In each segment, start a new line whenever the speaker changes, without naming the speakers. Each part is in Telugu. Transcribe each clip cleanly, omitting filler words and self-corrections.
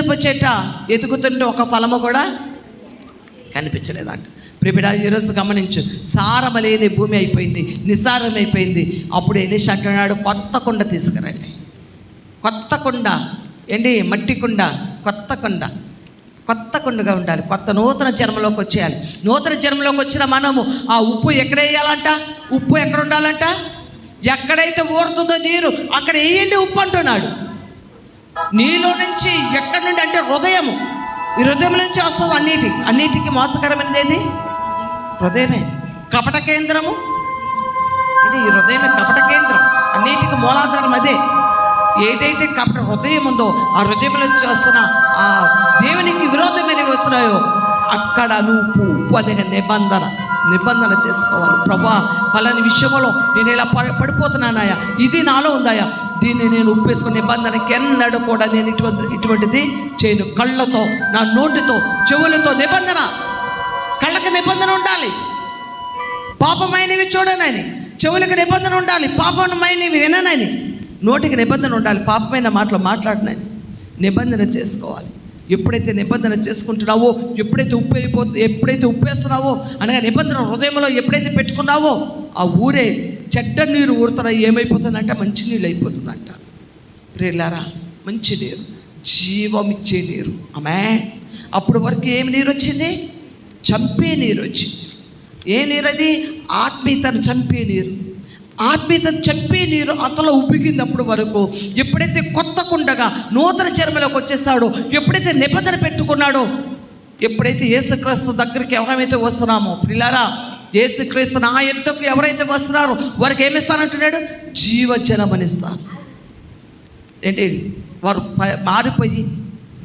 ఎంతసేపు చెట్ట ఎతుకుతుంటే ఒక ఫలము కూడా కనిపించలేదంట. ప్రియబిడ్డ, ఈరోజు గమనించు, సారము లేని భూమి అయిపోయింది, నిస్సారం అయిపోయింది. అప్పుడు ఎలీషా అంటున్నాడు, కొత్త కుండ తీసుకురండి. కొత్త కుండ ఏంటి? మట్టి కుండ, కొత్త కుండగా ఉండాలి. నూతన జన్మలోకి వచ్చేయాలి. నూతన జన్మలోకి వచ్చిన మనము ఆ ఉప్పు ఎక్కడ వేయాలంట? ఉప్పు ఎక్కడ ఉండాలంట? ఎక్కడైతే ఊరుతుందో నీరు అక్కడ వేయండి ఉప్పు అంటున్నాడు. నీలో నుంచి ఎక్కడి నుండి అంటే హృదయము. ఈ హృదయం నుంచి వస్తుంది అన్నిటికీ మోసకరమైనది ఏది? హృదయమే. కపట కేంద్రము ఇది. ఈ హృదయమే కపట కేంద్రం. అన్నిటికీ మూలాధారం అదే. ఏదైతే కపట హృదయం ఉందో ఆ హృదయం నుంచి వస్తున్న ఆ దేవునికి విరోధమైనవి వస్తున్నాయో అక్కడ నువ్వు ఉప్పు అనే నిబంధన చేసుకోవాలి. ప్రభా, పలాని విషయంలో నేను ఇలా పడిపోతున్నానాయా, ఇది నాలో ఉందాయా, దీన్ని నేను ఉప్పేసుకుని నిబంధనకి ఎన్నడూ కూడా నేను ఇటువంటిది చేయను. కళ్ళతో, నా నోటితో, చెవులతో నిబంధన. కళ్ళకి నిబంధన ఉండాలి, పాపమైనవి చూడనని. చెవులకు నిబంధన ఉండాలి, పాపమైనవి విననని. నోటికి నిబంధన ఉండాలి, పాపమైన మాటలు మాట్లాడనని. నిబంధన చేసుకోవాలి. ఎప్పుడైతే నిబంధన చేసుకుంటున్నావో, ఎప్పుడైతే ఉప్పేస్తున్నావో అనగా నిబంధన హృదయంలో ఎప్పుడైతే పెట్టుకున్నావో ఆ ఊరే చెడ్డ నీరు ఊరుతున్నా ఏమైపోతుందంటే మంచినీళ్ళు అయిపోతుందంట. ప్రియులారా, మంచి నీరు, జీవమిచ్చే నీరు. అప్పుడు వరకు ఏమి నీరు వచ్చింది? చంపే నీరు వచ్చింది. ఏ నీరు అది? ఆత్మీయతను చంపే నీరు. ఆత్మీయతను చంపే నీరు అతలో ఉబ్బికింది. అప్పుడు వరకు ఎప్పుడైతే కొత్త కుండగా నూతన జన్మలోకి వచ్చేస్తాడో, ఎప్పుడైతే నిబంధన పెట్టుకున్నాడో, ఎప్పుడైతే యేసుక్రీస్తు దగ్గరికి ఎవరైతే వస్తున్నామో, ప్రియులారా, యేసుక్రీస్తు నా యొద్దకు ఎవరైతే వస్తున్నారో వారికి ఏమిస్తానంటున్నాడు? జీవజలమనిస్తాను. ఏంటి? వారు మారిపోయి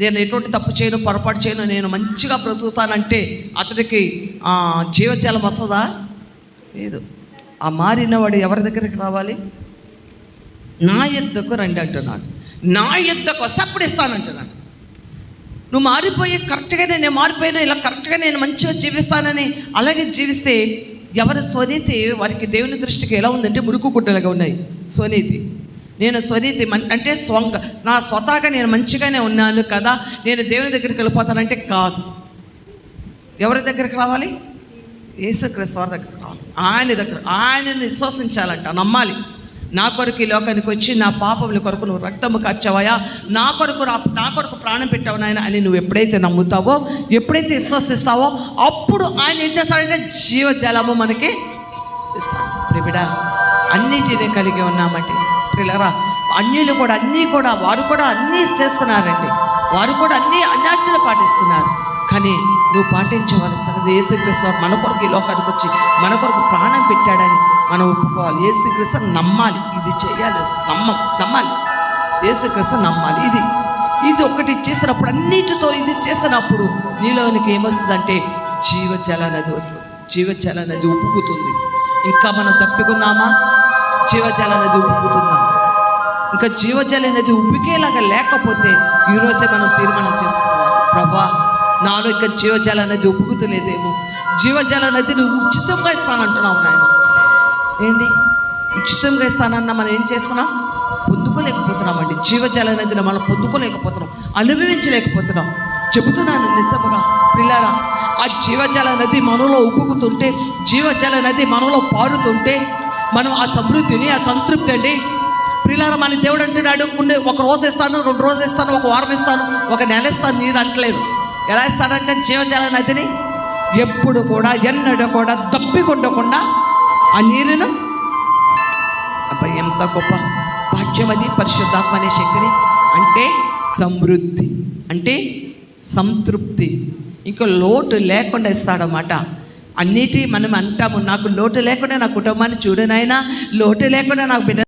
నేను ఎటువంటి తప్పు చేయను, పొరపాటు చేయను, నేను మంచిగా బ్రతుకుతానంటే అతడికి జీవజలం వస్తుందా? లేదు. ఆ మారినవాడు ఎవరి దగ్గరికి రావాలి? నా యొద్దకు రండి అంటున్నాడు. నా యొద్దకు వస్తే అప్పుడు ఇస్తానంటున్నాడు. నువ్వు మారిపోయి కరెక్ట్గా నేను మారిపోయినా, ఇలా కరెక్ట్గా నేను మంచిగా జీవిస్తానని అలాగే జీవిస్తే ఎవరి స్వనీతి వారికి దేవుని దృష్టికి ఎలా ఉందంటే మురుకు గుడ్డలుగా ఉన్నాయి. స్వనీతి, నేను స్వనీతి అంటే నా స్వతహాగా నేను మంచిగానే ఉన్నాను కదా, నేను దేవుని దగ్గరికి వెళ్ళిపోతానంటే కాదు. ఎవరి దగ్గరికి రావాలి? యేసుక్రీస్తు వారి దగ్గరికి రావాలి. ఆయనని విశ్వసించాలంట, నమ్మాలి. నా కొరకు ఈ లోకానికి వచ్చి నా పాపముల కొరకు నువ్వు రక్తము కార్చావయా, నా కొరకు ప్రాణం పెట్టావు నాయన అని నువ్వు ఎప్పుడైతే నమ్ముతావో, ఎప్పుడైతే విశ్వసిస్తావో అప్పుడు ఆయన ఏం చేస్తాడంటే జీవజలము మనకి ఇస్తాడు. ప్రియబిడా, అన్నిటినీ కలిగి ఉన్నామంటే ప్రియులారా, అన్యులు కూడా వారు కూడా అన్నీ చేస్తున్నారండి. వారు కూడా అన్యాజ్ఞలు పాటిస్తున్నారు. కానీ నువ్వు పాటించవలసినది యేసుక్రీస్తు మన కొరకు ఈ లోకానికి వచ్చి మన కొరకు ప్రాణం పెట్టాడని మనం ఒప్పుకోవాలి. యేసుక్రీస్తు నమ్మాలి. ఇది చేయాలి, నమ్మాలి. యేసుక్రీస్తు నమ్మాలి. ఇది ఒకటి చేసినప్పుడు, అన్నిటితో ఇది చేసినప్పుడు నీలోనికి ఏమొస్తుందంటే జీవజల నది వస్తుంది. జీవజల నది ఉప్పుకుతుంది. ఇంకా మనం తప్పికున్నామా? జీవజల నది ఉప్పుకుతుందా? ఇంకా జీవజల నది ఉబ్బికేలాగా లేకపోతే ఈరోజే మనం తీర్మానం చేసుకోవాలి. ప్రభా, నాలో ఇంకా జీవజల నది ఉప్పుకుతలేదేమో, జీవజల నది నువ్వు ఉచితంగా ఇస్తానంటున్నావు నాయన. ఏంటి ఉచితంగా ఇస్తానన్నా మనం ఏం చేస్తున్నాం? పొందుకోలేకపోతున్నామండి. జీవజల నదిని మనం పొందుకోలేకపోతున్నాం, అనుభవించలేకపోతున్నాం. చెబుతున్నాను నిజముగా పిల్లారా, ఆ జీవజల నది మనలో ఉప్పుకుతుంటే, జీవజల నది మనలో పారుతుంటే మనం ఆ సమృద్ధిని, ఆ సంతృప్తి అండి పిల్లారా, మన దేవుడు అంటున్నాడు, ఒక రోజు ఇస్తాను, 2 రోజులు ఇస్తాను, ఒక వారం ఇస్తాను, ఒక నెల ఇస్తాను. నీరు అంటలేదు. ఎలా ఇస్తాడంటే జీవజల నదిని ఎప్పుడు కూడా ఎన్నడూ కూడా దప్పికొండకుండా ఆ నీరును. అబ్బాయి ఎంత గొప్ప భాగ్యం అది! పరిశుద్ధాత్మ అనే శక్తిని అంటే సమృద్ధి, అంటే సంతృప్తి, ఇంకా లోటు లేకుండా ఇస్తాడన్నమాట. అన్నిటి మనం అంటాము, నాకు లోటు లేకుండా నా కుటుంబాన్ని చూడనైనా, లోటు లేకుండా నాకు బిడ్డ